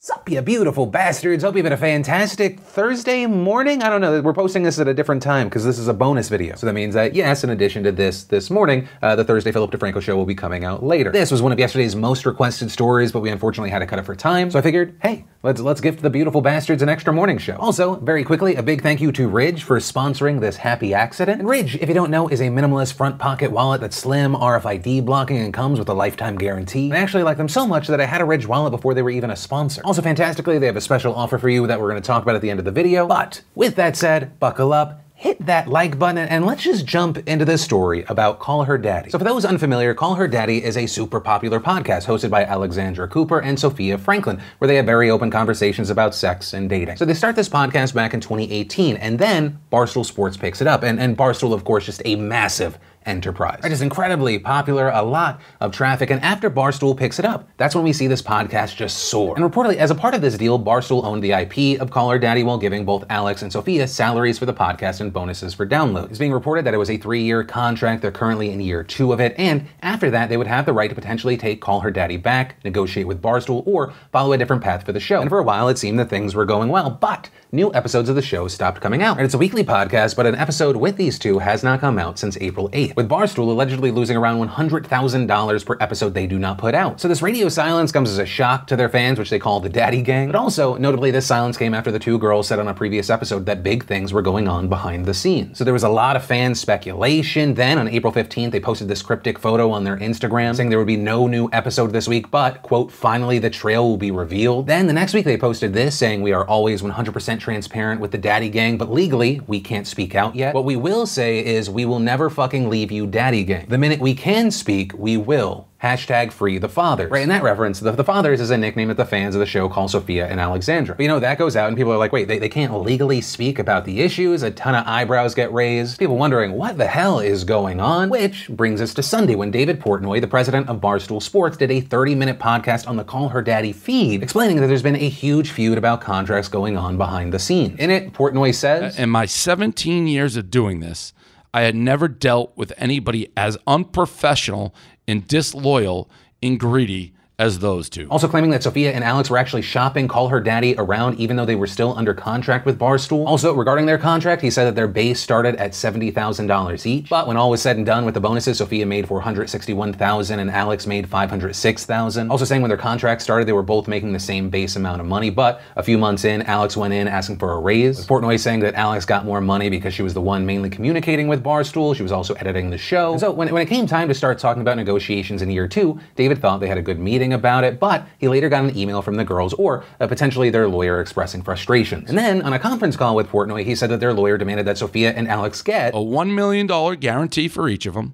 Sup, you beautiful bastards. Hope you've had a fantastic Thursday morning. I don't know, we're posting this at a different time because this is a bonus video. So that means that, yes, in addition to this morning, the Thursday Philip DeFranco show will be coming out later. This was one of yesterday's most requested stories, but we unfortunately had to cut it for time. So I figured, hey, let's gift the beautiful bastards an extra morning show. Also, very quickly, a big thank you to Ridge for sponsoring this happy accident. And Ridge, if you don't know, is a minimalist front pocket wallet that's slim, RFID blocking, and comes with a lifetime guarantee. I actually like them so much that I had a Ridge wallet before they were even a sponsor. Also, fantastically, they have a special offer for you that we're going to talk about at the end of the video. But with that said, buckle up, hit that like button, and let's just jump into this story about Call Her Daddy. So for those unfamiliar, Call Her Daddy is a super popular podcast hosted by Alexandra Cooper and Sophia Franklin, where they have very open conversations about sex and dating. So they start this podcast back in 2018, and then Barstool Sports picks it up, and Barstool, of course, just a massive enterprise. Right, it's incredibly popular, a lot of traffic, and after Barstool picks it up, that's when we see this podcast just soar. And reportedly, as a part of this deal, Barstool owned the IP of Call Her Daddy while giving both Alex and Sophia salaries for the podcast and bonuses for download. It's being reported that it was a 3-year contract. They're currently in year 2 of it, and after that, they would have the right to potentially take Call Her Daddy back, negotiate with Barstool, or follow a different path for the show. And for a while, it seemed that things were going well, but new episodes of the show stopped coming out. And it's a weekly podcast, but an episode with these two has not come out since April 8th, with Barstool allegedly losing around $100,000 per episode they do not put out. So this radio silence comes as a shock to their fans, which they call the Daddy Gang. But also, notably, this silence came after the two girls said on a previous episode that big things were going on behind the scenes. So there was a lot of fan speculation. Then on April 15th, they posted this cryptic photo on their Instagram saying there would be no new episode this week, but, quote, finally the trail will be revealed. Then the next week they posted this saying we are always 100% transparent with the Daddy Gang, but legally we can't speak out yet. What we will say is we will never fucking leave you, Daddy Gang. The minute we can speak, we will. Hashtag free the fathers. Right, in that reference, the fathers is a nickname that the fans of the show call Sophia and Alexandra. But that goes out and people are like, wait, they can't legally speak about the issues? A ton of eyebrows get raised. People wondering, what the hell is going on? Which brings us to Sunday when David Portnoy, the president of Barstool Sports, did a 30-minute podcast on the Call Her Daddy feed, explaining that there's been a huge feud about contracts going on behind the scenes. In it, Portnoy says, in my 17 years of doing this, I had never dealt with anybody as unprofessional and disloyal and greedy as those two. Also claiming that Sophia and Alex were actually shopping Call Her Daddy around even though they were still under contract with Barstool. Also, regarding their contract, he said that their base started at $70,000 each. But when all was said and done with the bonuses, Sophia made $461,000 and Alex made $506,000. Also saying when their contract started, they were both making the same base amount of money. But a few months in, Alex went in asking for a raise. With Portnoy saying that Alex got more money because she was the one mainly communicating with Barstool. She was also editing the show. And so when it came time to start talking about negotiations in year 2, David thought they had a good meeting about it, but he later got an email from the girls or potentially their lawyer expressing frustrations. And then on a conference call with Portnoy, he said that their lawyer demanded that Sophia and Alex get a $1 million guarantee for each of them.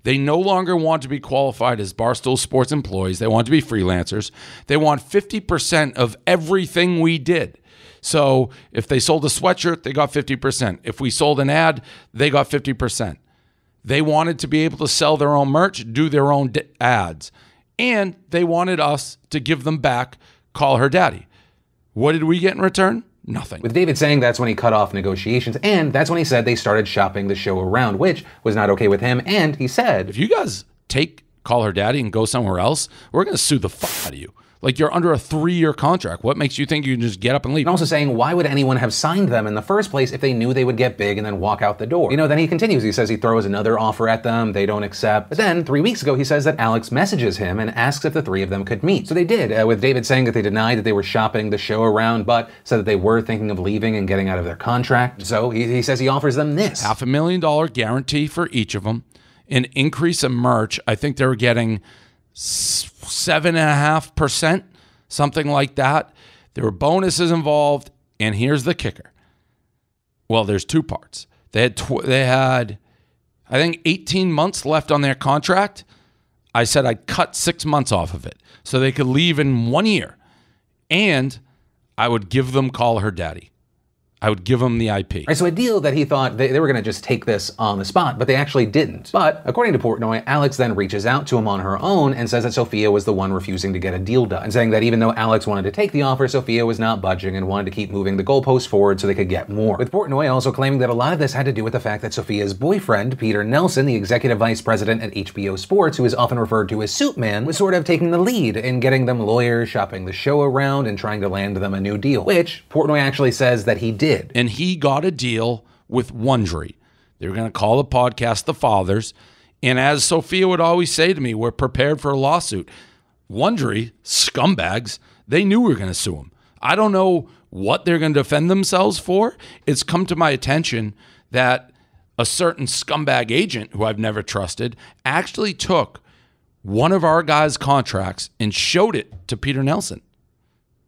They no longer want to be qualified as Barstool Sports employees. They want to be freelancers. They want 50% of everything we did. So if they sold a sweatshirt, they got 50%. If we sold an ad, they got 50%. They wanted to be able to sell their own merch, do their own ads. And they wanted us to give them back Call Her Daddy. What did we get in return? Nothing. With David saying that's when he cut off negotiations, and that's when he said they started shopping the show around, which was not okay with him, and he said, if you guys take Call Her Daddy and go somewhere else, we're going to sue the fuck out of you. Like, you're under a 3-year contract. What makes you think you can just get up and leave? And also saying, why would anyone have signed them in the first place if they knew they would get big and then walk out the door? Then he continues. He says he throws another offer at them. They don't accept. But then 3 weeks ago, he says that Alex messages him and asks if the 3 of them could meet. So they did, with David saying that they denied that they were shopping the show around, but said that they were thinking of leaving and getting out of their contract. So he says he offers them this. $500,000 guarantee for each of them. An increase in merch. I think they were getting 7.5%. Something like that. There were bonuses involved, and here's the kicker. Well, there's 2 parts. They had, I think, 18 months left on their contract. I said I'd cut 6 months off of it so they could leave in 1 year, and I would give them Call Her Daddy. I would give them the IP. Right, so a deal that he thought they were going to just take this on the spot, but they actually didn't. But according to Portnoy, Alex then reaches out to him on her own and says that Sophia was the one refusing to get a deal done, and saying that even though Alex wanted to take the offer, Sophia was not budging and wanted to keep moving the goalposts forward so they could get more. With Portnoy also claiming that a lot of this had to do with the fact that Sophia's boyfriend, Peter Nelson, the executive vice president at HBO Sports, who is often referred to as Suit Man, was sort of taking the lead in getting them lawyers, shopping the show around, and trying to land them a new deal, which Portnoy actually says that he did. And he got a deal with Wondery. They were going to call the podcast The Fathers. And as Sophia would always say to me, we're prepared for a lawsuit. Wondery, scumbags, they knew we were going to sue them. I don't know what they're going to defend themselves for. It's come to my attention that a certain scumbag agent, who I've never trusted, actually took one of our guys' contracts and showed it to Peter Nelson.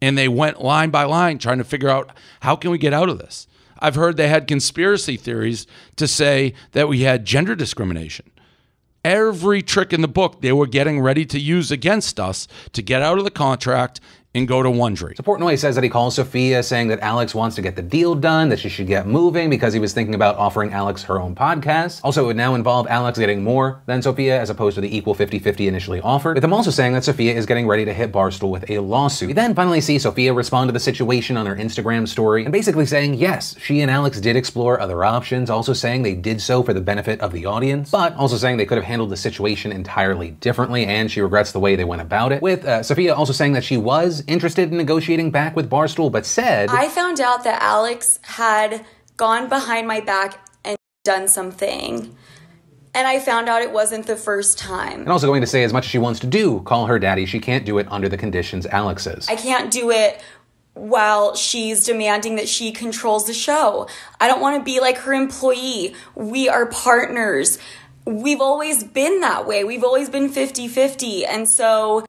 And they went line by line trying to figure out, how can we get out of this? I've heard they had conspiracy theories to say that we had gender discrimination. Every trick in the book they were getting ready to use against us to get out of the contract and go to Wondery. So Portnoy says that he calls Sophia saying that Alex wants to get the deal done, that she should get moving because he was thinking about offering Alex her own podcast. Also, it would now involve Alex getting more than Sophia as opposed to the equal 50-50 initially offered, with him also saying that Sophia is getting ready to hit Barstool with a lawsuit. We then finally see Sophia respond to the situation on her Instagram story and basically saying yes, she and Alex did explore other options, also saying they did so for the benefit of the audience, but also saying they could have handled the situation entirely differently and she regrets the way they went about it, with Sophia also saying that she was interested in negotiating back with Barstool, but said, I found out that Alex had gone behind my back and done something. And I found out it wasn't the first time. And also going to say, as much as she wants to do call her daddy, she can't do it under the conditions Alex is. I can't do it while she's demanding that she controls the show. I don't want to be like her employee. We are partners. We've always been that way. We've always been 50-50. And so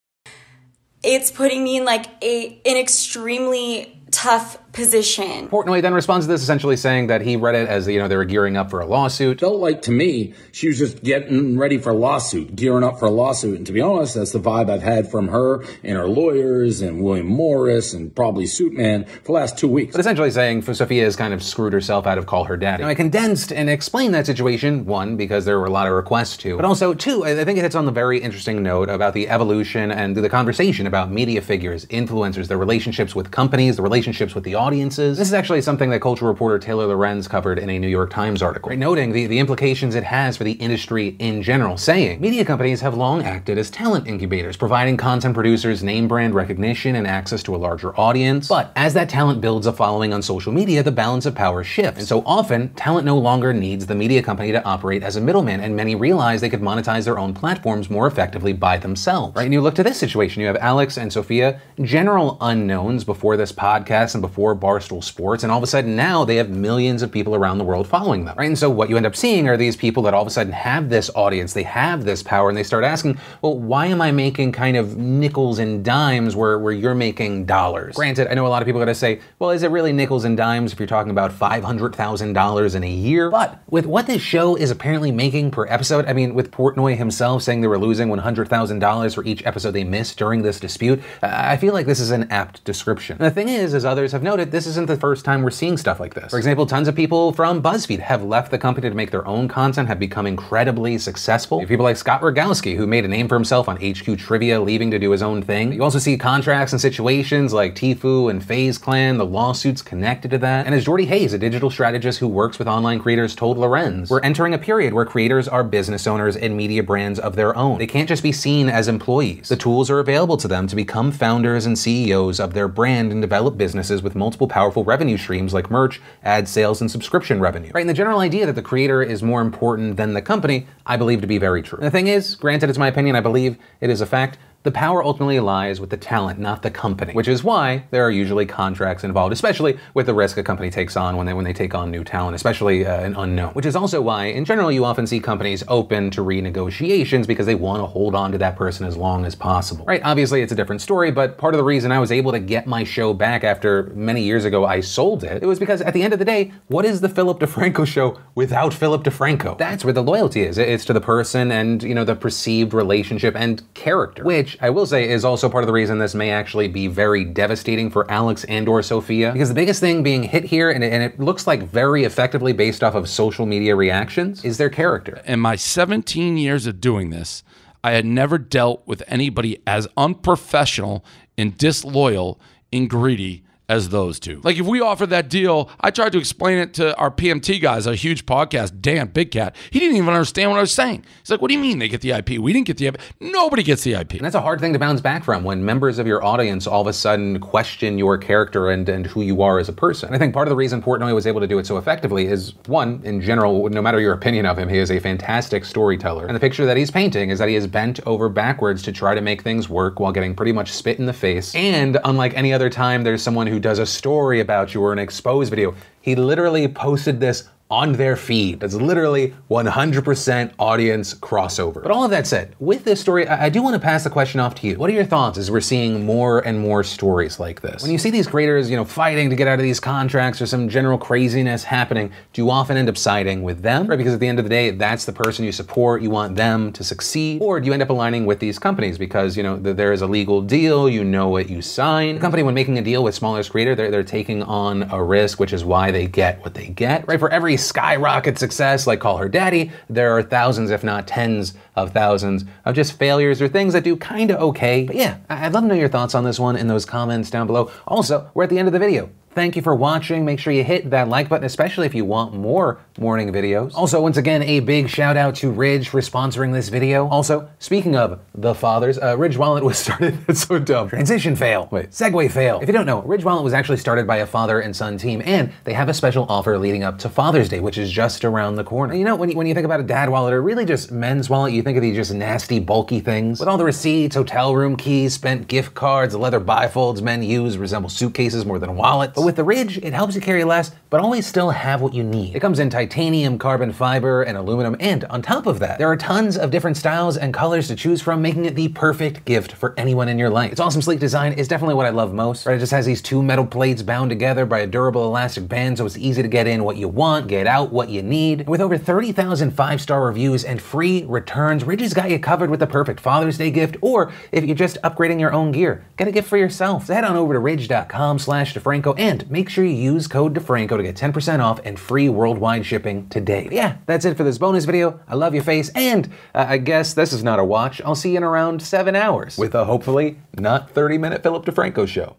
it's putting me in like an extremely tough position. Portnoy then responds to this essentially saying that he read it as, they were gearing up for a lawsuit. Felt like to me, she was just getting ready for a lawsuit, gearing up for a lawsuit. And to be honest, that's the vibe I've had from her and her lawyers and William Morris and probably Suit Man for the last 2 weeks. But essentially saying Sophia has kind of screwed herself out of call her daddy. Now, I condensed and explained that situation, one, because there were a lot of requests to, but also two, I think it hits on the very interesting note about the evolution and the conversation about media figures, influencers, their relationships with companies, the relationships with the audiences. This is actually something that culture reporter Taylor Lorenz covered in a New York Times article, right? Noting the implications it has for the industry in general, saying media companies have long acted as talent incubators, providing content producers name brand recognition and access to a larger audience. But as that talent builds a following on social media, the balance of power shifts. And so often, talent no longer needs the media company to operate as a middleman, and many realize they could monetize their own platforms more effectively by themselves, right? And you look to this situation, you have Alex and Sophia, general unknowns before this podcast and before Barstool Sports, and all of a sudden now they have millions of people around the world following them, right? And so what you end up seeing are these people that all of a sudden have this audience, they have this power, and they start asking, well, why am I making kind of nickels and dimes where you're making dollars? Granted, I know a lot of people are gonna say, well, is it really nickels and dimes if you're talking about $500,000 in a year? But with what this show is apparently making per episode, I mean, with Portnoy himself saying they were losing $100,000 for each episode they missed during this dispute, I feel like this is an apt description. And the thing is, as others have noted, this isn't the first time we're seeing stuff like this. For example, tons of people from BuzzFeed have left the company to make their own content, have become incredibly successful. You have people like Scott Rogowski, who made a name for himself on HQ Trivia, leaving to do his own thing. You also see contracts and situations like Tfue and FaZe Clan, the lawsuits connected to that. And as Jordy Hayes, a digital strategist who works with online creators, told Lorenz, we're entering a period where creators are business owners and media brands of their own. They can't just be seen as employees. The tools are available to them to become founders and CEOs of their brand and develop businesses with multiple powerful revenue streams like merch, ad sales, and subscription revenue. Right, and the general idea that the creator is more important than the company, I believe to be very true. And the thing is, granted it's my opinion, I believe it is a fact, the power ultimately lies with the talent, not the company, which is why there are usually contracts involved, especially with the risk a company takes on when they take on new talent, especially an unknown. Which is also why, in general, you often see companies open to renegotiations because they want to hold on to that person as long as possible. Right? Obviously, it's a different story, but part of the reason I was able to get my show back after many years ago I sold it, it was because at the end of the day, what is the Philip DeFranco show without Philip DeFranco? That's where the loyalty is. It's to the person and, the perceived relationship and character, which which I will say is also part of the reason this may actually be very devastating for Alex and/or Sophia, because the biggest thing being hit here, and it looks like very effectively based off of social media reactions, is their character. In my 17 years of doing this, I had never dealt with anybody as unprofessional and disloyal and greedy as those two. Like, if we offered that deal, I tried to explain it to our PMT guys, a huge podcast, Dan Big Cat. He didn't even understand what I was saying. He's like, what do you mean they get the IP? We didn't get the IP. Nobody gets the IP. And that's a hard thing to bounce back from when members of your audience all of a sudden question your character and who you are as a person. And I think part of the reason Portnoy was able to do it so effectively is, one, in general, no matter your opinion of him, he is a fantastic storyteller. And the picture that he's painting is that he is bent over backwards to try to make things work while getting pretty much spit in the face. And unlike any other time there's someone who does a story about you or an expose video, he literally posted this on their feed. That's literally 100% audience crossover. But all of that said, with this story, I do want to pass the question off to you. What are your thoughts as we're seeing more and more stories like this? When you see these creators, fighting to get out of these contracts or some general craziness happening, do you often end up siding with them? Right? Because at the end of the day, that's the person you support, you want them to succeed. Or do you end up aligning with these companies because, there is a legal deal, you know what you sign. The company, when making a deal with Smaller's creator, they're taking on a risk, which is why they get what they get. Right? For every skyrocket success, like Call Her Daddy, there are thousands, if not tens of thousands, of just failures or things that do kind of okay. But yeah, I'd love to know your thoughts on this one in those comments down below. Also, we're at the end of the video. Thank you for watching. Make sure you hit that like button, especially if you want more morning videos. Also, once again, a big shout out to Ridge for sponsoring this video. Also, speaking of the fathers, Ridge Wallet was started, that's so dumb. Transition fail. Wait, segue fail. If you don't know, Ridge Wallet was actually started by a father and son team, and they have a special offer leading up to Father's Day, which is just around the corner. And when you think about a dad wallet or really just men's wallet, you think of these just nasty, bulky things with all the receipts, hotel room keys, spent gift cards, the leather bifolds men use resemble suitcases more than wallets. But with the Ridge, it helps you carry less, but always still have what you need. It comes in titanium, carbon fiber, and aluminum, and on top of that, there are tons of different styles and colors to choose from, making it the perfect gift for anyone in your life. Its awesome, sleek design is definitely what I love most. Right? It just has these two metal plates bound together by a durable elastic band, so it's easy to get in what you want, get out what you need. And with over 30,000 five-star reviews and free returns, Ridge has got you covered with the perfect Father's Day gift, or if you're just upgrading your own gear, get a gift for yourself. So head on over to ridge.com/DeFranco and make sure you use code DeFranco to get 10% off and free worldwide shipping today. But yeah, that's it for this bonus video. I love your face, and I guess this is not a watch. I'll see you in around 7 hours with a hopefully not 30-minute Philip DeFranco show.